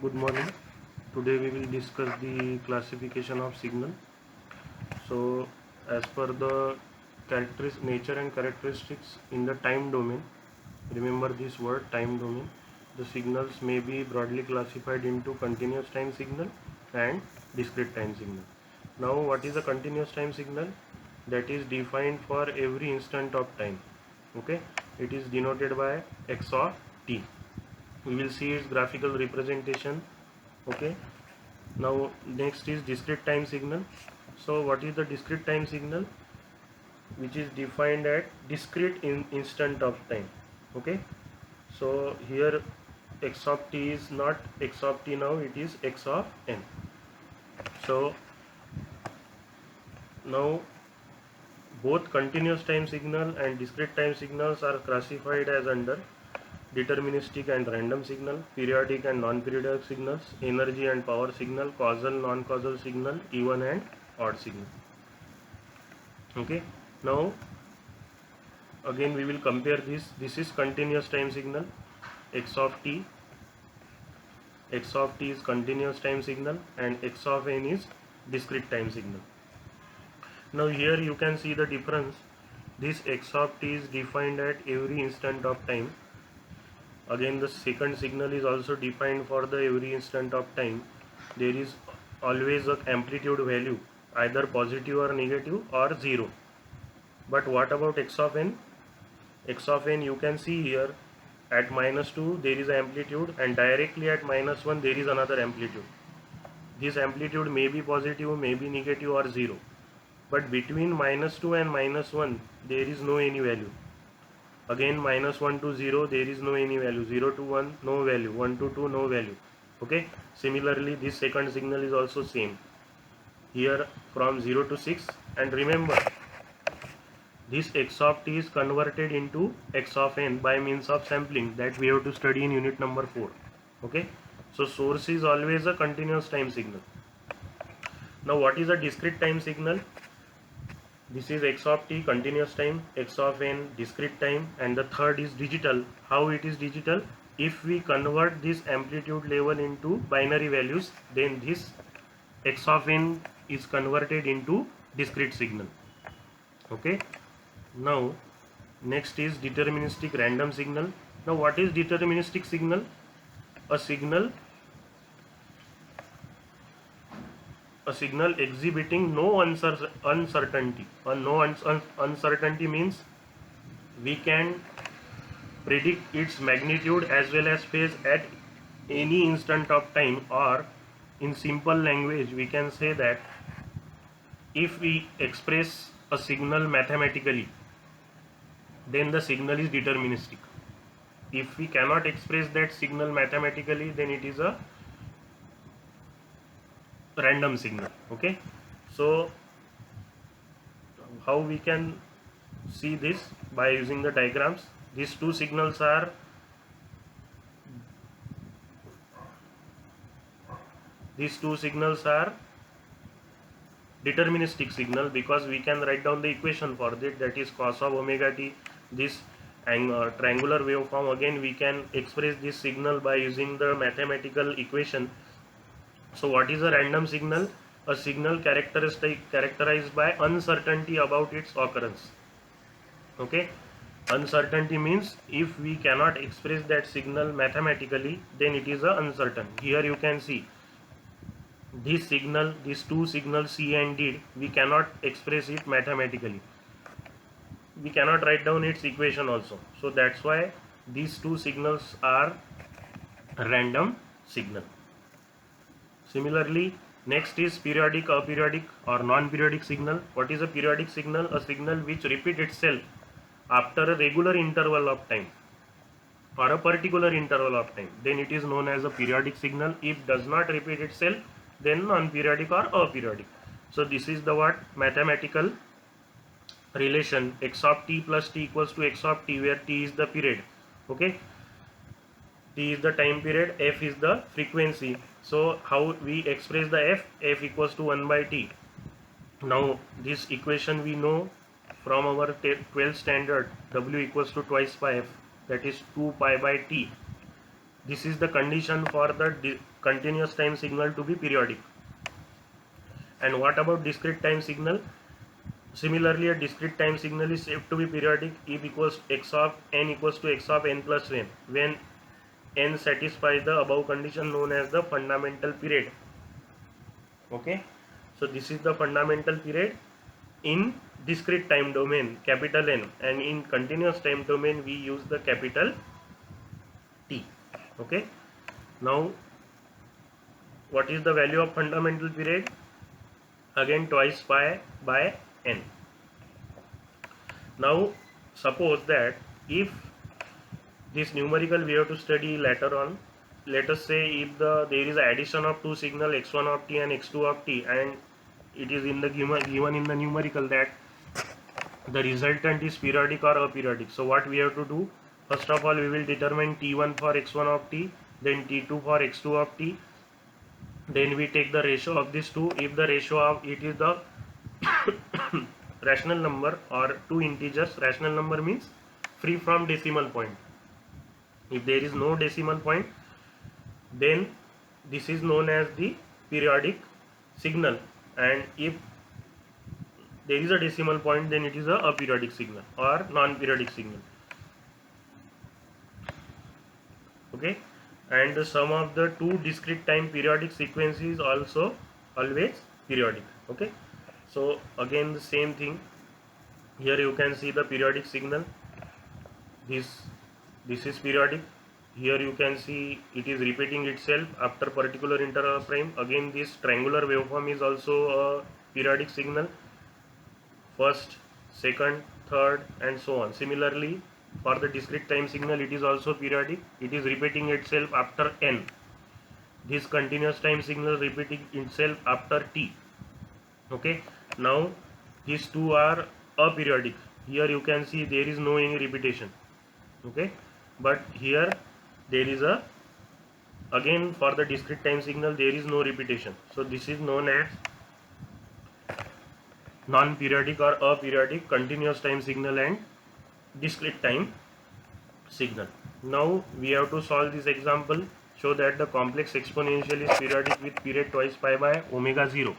Good morning. Today we will discuss the classification of signal. So, as per the nature and characteristics in the time domain, remember this word time domain. The signals may be broadly classified into continuous time signal and discrete time signal. Now, what is a continuous time signal? That is defined for every instant of time. Okay, it is denoted by x of t. We will see its graphical representation. Okay, now next is discrete time signal. So what is the discrete time signal? Which is defined at discrete instant of time. Okay, so here x of t is not x of t, now it is x of n. So now both continuous time signal and discrete time signals are classified as under deterministic and random signal, periodic and non-periodic signals, energy and power signal, causal, non-causal signal, even and odd signal. Okay, now again we will compare this is continuous time signal, x of t is continuous time signal and x of n is discrete time signal. Now here you can see the difference. This x of t is defined at every instant of time. Again the second signal is also defined for the every instant of time. There is always a amplitude value, either positive or negative or 0. But what about x of n? X of n, you can see here at -2 there is amplitude, and directly at -1 there is another amplitude. This amplitude may be positive, may be negative or 0. But between -2 and -1 there is no any value. Again -1 to 0 there is no any value, 0 to 1 no value, 1 to 2 no value. Okay, similarly this second signal is also same here from 0 to 6. And remember, this x of t is converted into x of n by means of sampling, that we have to study in unit number 4. Okay, so source is always a continuous time signal. Now what is a discrete time signal? This is x of t continuous time, x of n discrete time, and the third is digital. How it is digital? If we convert this amplitude level into binary values, then this x of n is converted into discrete signal. Okay, now next is deterministic random signal. Now what is deterministic signal? A signal exhibiting no uncertainty. Uncertainty means we can predict its magnitude as well as phase at any instant of time, or in simple language we can say that if we express a signal mathematically, then the signal is deterministic. If we cannot express that signal mathematically, then it is a random signal. Okay, so how we can see this? By using the diagrams. These two signals are deterministic signal, because we can write down the equation for it, that is cos of omega t. This triangular waveform, again we can express this signal by using the mathematical equation. So what is a random signal? A signal characterized by uncertainty about its occurrence. Okay, uncertainty means if we cannot express that signal mathematically, then it is a uncertain. Here you can see this signal, these two signals C and D, we cannot express it mathematically. We cannot write down its equation also. So that's why these two signals are random signal. Similarly, next is periodic, aperiodic or non-periodic signal. What is a periodic signal? A signal which repeats itself after a regular interval of time or a particular interval of time, then it is known as a periodic signal. If does not repeat itself, then non-periodic or aperiodic. So this is the what mathematical relation, x of t plus t equals to x of t, where t is the period. Okay, t is the time period, f is the frequency. So how we express the f equals to 1 by t. Now this equation we know from our 12th standard, w equals to twice pi f, that is 2 pi by t. This is the condition for the continuous time signal to be periodic. And what about discrete time signal? Similarly, a discrete time signal is said to be periodic if equals x of n equals to x of n plus n, when n satisfies the above condition known as the fundamental period. Okay, so this is the fundamental period in discrete time domain, capital N, and in continuous time domain we use the capital T. Okay, now what is the value of fundamental period? Again, twice pi by n. Now suppose that if this numerical we have to study later on, let us say if there is addition of two signal x1 of t and x2 of t, and it is in the given in the numerical that the resultant is periodic or aperiodic. So what we have to do, first of all we will determine t1 for x1 of t, then t2 for x2 of t, then we take the ratio of these two. If the ratio of it is the rational number or two integers, rational number means free from decimal point. If there is no decimal point, then this is known as the periodic signal, and if there is a decimal point, then it is a aperiodic signal or non-periodic signal. Okay, and the sum of the two discrete time periodic sequences is also always periodic. Okay, so again the same thing. Here you can see the periodic signal. This is periodic. Here you can see it is repeating itself after particular interval of time. Again, this triangular waveform is also a periodic signal. First, second, third, and so on. Similarly, for the discrete time signal, it is also periodic. It is repeating itself after n. This continuous time signal repeating itself after t. Okay. Now these two are aperiodic. Here you can see there is no any repetition. Okay, but here there is a, again for the discrete time signal there is no repetition. So this is known as non-periodic or aperiodic continuous time signal and discrete time signal. Now we have to solve this example. Show that the complex exponential is periodic with period twice pi by omega 0.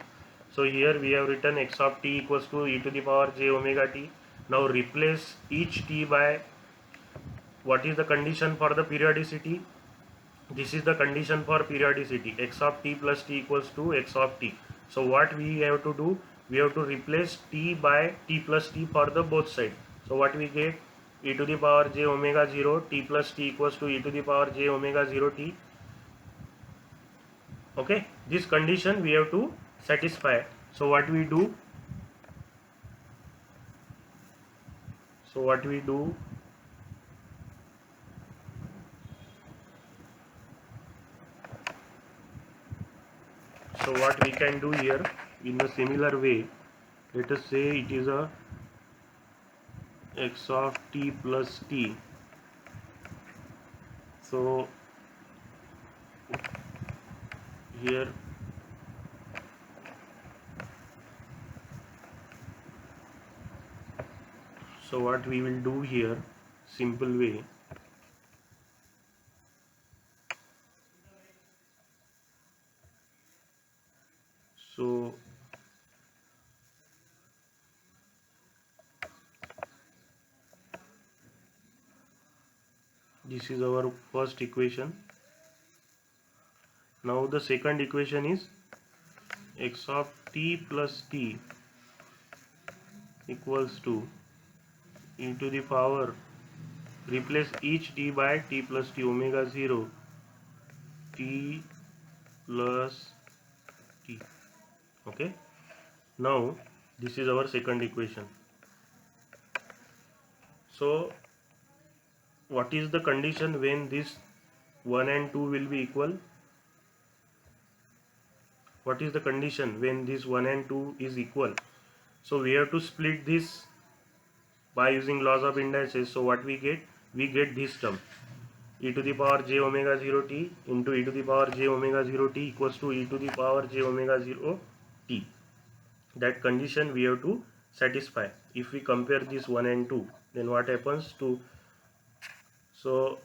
So here we have written x of t equals to e to the power j omega t. Now replace each t by, what is the condition for the periodicity? This is the condition for periodicity, x of t plus t equals to x of t. So what we have to do, we have to replace t by t plus t for the both sides. So what we get, e to the power j omega 0 t plus t equals to e to the power j omega 0 t. Okay, this condition we have to satisfy. So what we do, so what we do, so what we can do here in a similar way, let us say it is a x of t plus t. So here so what we will do here, simple way, so this is our first equation. Now the second equation is x of t plus t equals to e to the power, replace each t by t plus t omega 0 t plus t. Okay, now this is our second equation. So what is the condition when this 1 and 2 will be equal? What is the condition when this 1 and 2 is equal? So we have to split this by using laws of indices. So what we get this term, e to the power j omega 0 t into e to the power j omega 0 t equals to e to the power j omega 0 t. That condition we have to satisfy. If we compare this 1 and 2, then what happens to, so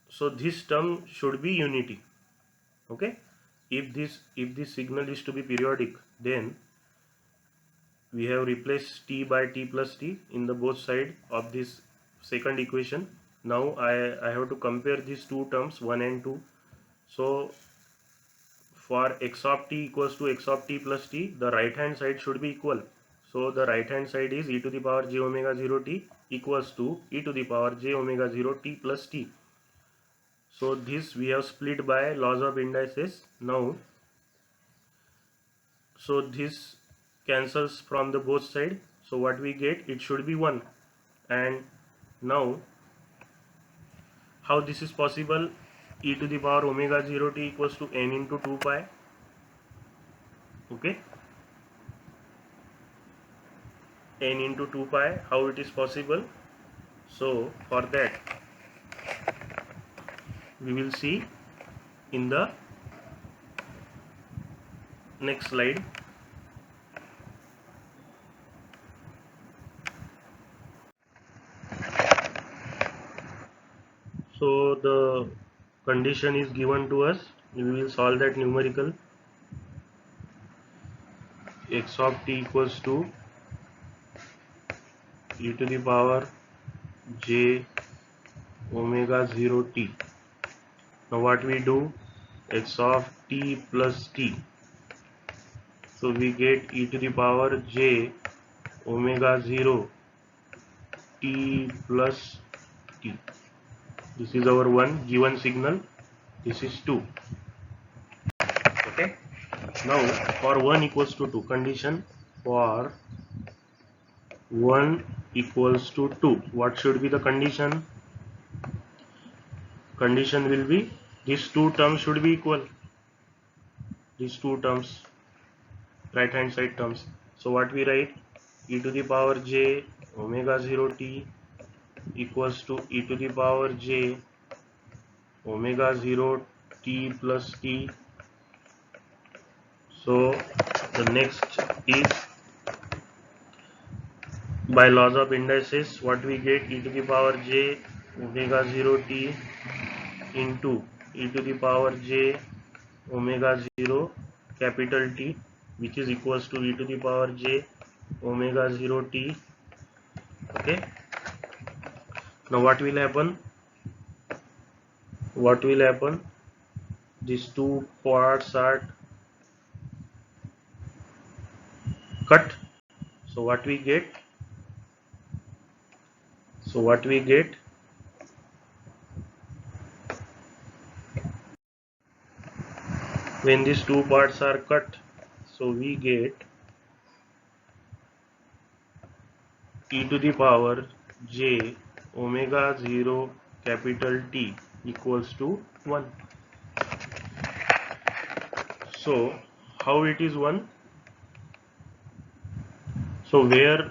So this term should be unity. Okay, if this signal is to be periodic, then we have replaced t by t plus t in the both side of this second equation. Now I have to compare these two terms 1 and 2. So for x of t equals to x of t plus t, the right hand side should be equal. So the right hand side is e to the power j omega 0 t equals to e to the power j omega 0 t plus t. So this we have split by laws of indices. Now, so this cancels from the both side. So what we get, it should be 1. And now how this is possible? E to the power omega 0 t equals to n into 2 pi. Okay, n into 2 pi, how it is possible? So for that we will see in the next slide. So the condition is given to us. We will solve that numerical. X of t equals to e to the power j omega 0 t. Now what we do? X of t plus t. So we get e to the power j omega 0 t plus t. This is our one given signal. This is 2. Okay. Now for 1 equals to 2, condition for 1 equals to 2, what should be the condition? Condition will be these two terms should be equal. These two terms, right hand side terms. So what we write? E to the power j omega 0 t equals to e to the power j omega 0 t plus t. So the next is by laws of indices, what we get? E to the power j omega 0 t into e to the power j omega 0 capital T, which is equals to e to the power j omega 0 t. Okay, now what will happen? What will happen? These two parts are cut. So what we get? So what we get? When these two parts are cut, so we get e to the power j omega 0 capital T equals to 1. So how it is 1? So where?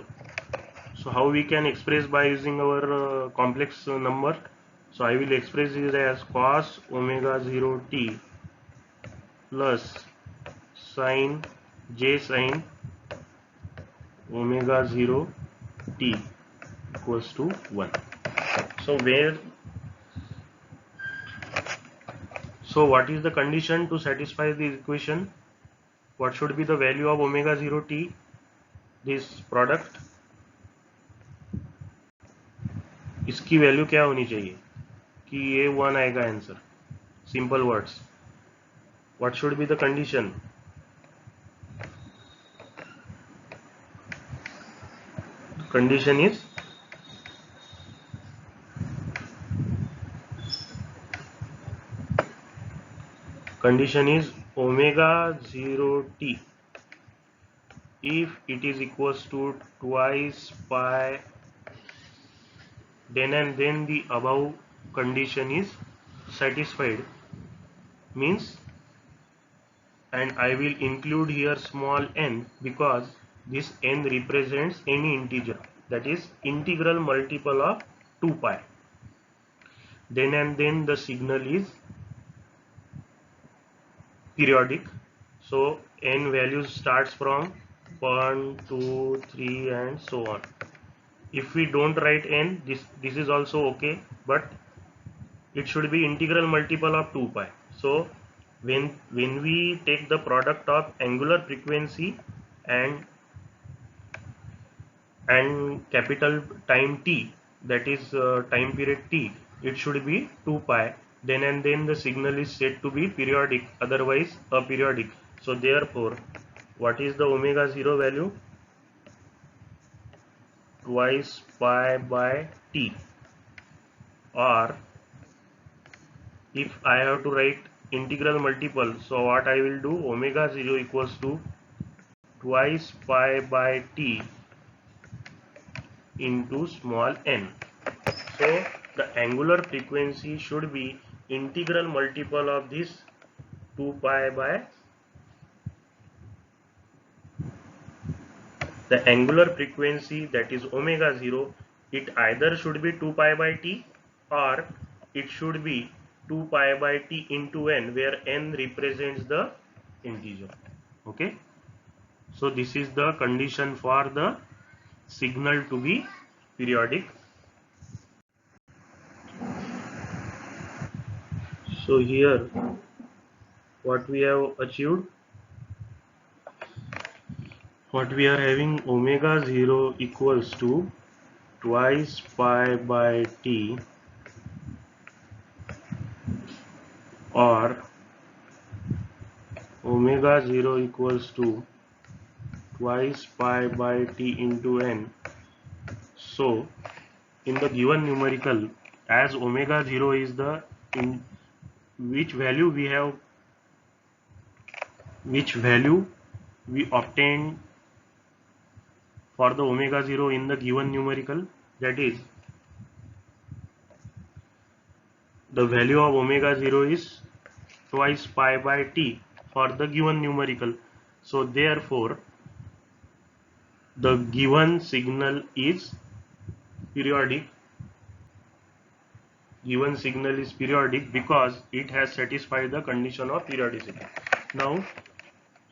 So how we can express by using our complex number? So I will express it as cos omega 0 t plus sin j sin omega 0 t equals to 1. So what is the condition to satisfy the equation? What should be the value of omega 0 t? This product, इसकी value क्या होनी चाहिए कि ये 1 आएगा answer. Simple words. What should be the condition? Condition is omega 0 t if it is equals to twice pi, then and then the above condition is satisfied, means, and I will include here small n because this n represents any integer, that is integral multiple of 2 pi. Then and then the signal is periodic, so n values starts from 1, 2, 3 and so on. If we don't write n, this is also okay, but it should be integral multiple of 2 pi. So when we take the product of angular frequency and capital time t, that is time period t, it should be 2 pi. Then and then the signal is said to be periodic, otherwise aperiodic. So therefore, what is the omega 0 value? Twice pi by t. Or if I have to write integral multiple, so what I will do, omega 0 equals to twice pi by t into small n. So the angular frequency should be integral multiple of this 2 pi by the angular frequency, that is omega 0. It either should be 2 pi by t or it should be 2 pi by t into n, where n represents the integer. Okay, so this is the condition for the signal to be periodic. So here what we have achieved, what we are having, omega 0 equals to twice pi by t, or omega 0 equals to twice pi by t into n. So in the given numerical, as omega 0 is the in which value we obtained for the omega 0 in the given numerical, that is the value of omega 0 is twice pi by t for the given numerical. So therefore the given signal is periodic. Given signal is periodic because it has satisfied the condition of periodicity. Now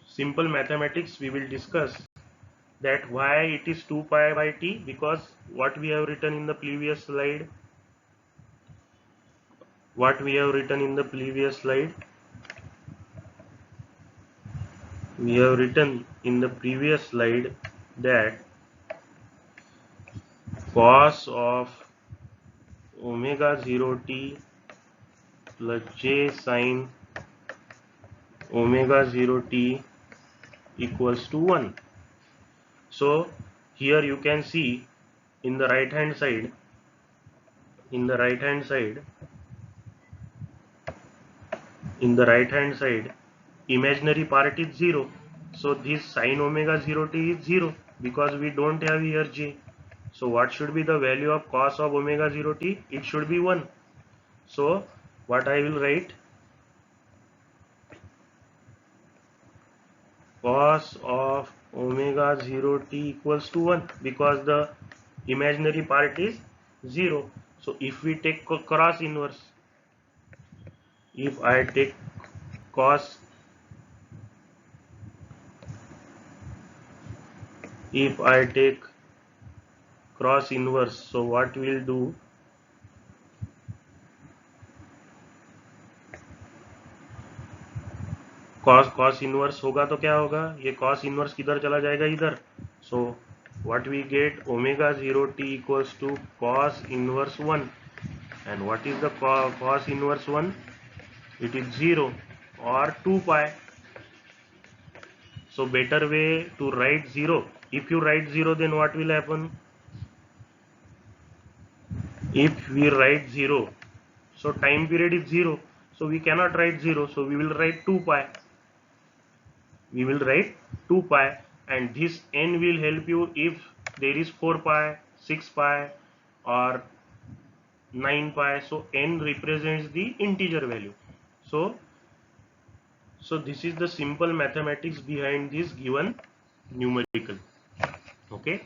simple mathematics we will discuss, that why it is 2 pi by t, because what we have written in the previous slide, we have written in the previous slide that cos of omega 0 t plus j sin omega 0 t equals to 1. So here you can see in the right hand side, imaginary part is 0. So this sin omega 0 t is 0 because we don't have here j. So what should be the value of cos of omega 0 t? It should be 1. So what I will write, cos of omega 0 t equals to 1, because the imaginary part is 0. So if we take cross inverse, if I take cross inverse, so what we'll do, cos inverse होगा तो क्या होगा, ये cos inverse किधर चला जाएगा, इधर. So what we get, omega 0 t equals to cos inverse 1. And what is the cos inverse 1? It is 0 or 2 pi. So better way to write 0. If you write 0, then what will happen? If we write 0, so time period is 0, so we cannot write 0, so we will write 2 pi. And this n will help you if there is 4 pi, 6 pi or 9 pi. So n represents the integer value. So this is the simple mathematics behind this given numerical. Okay.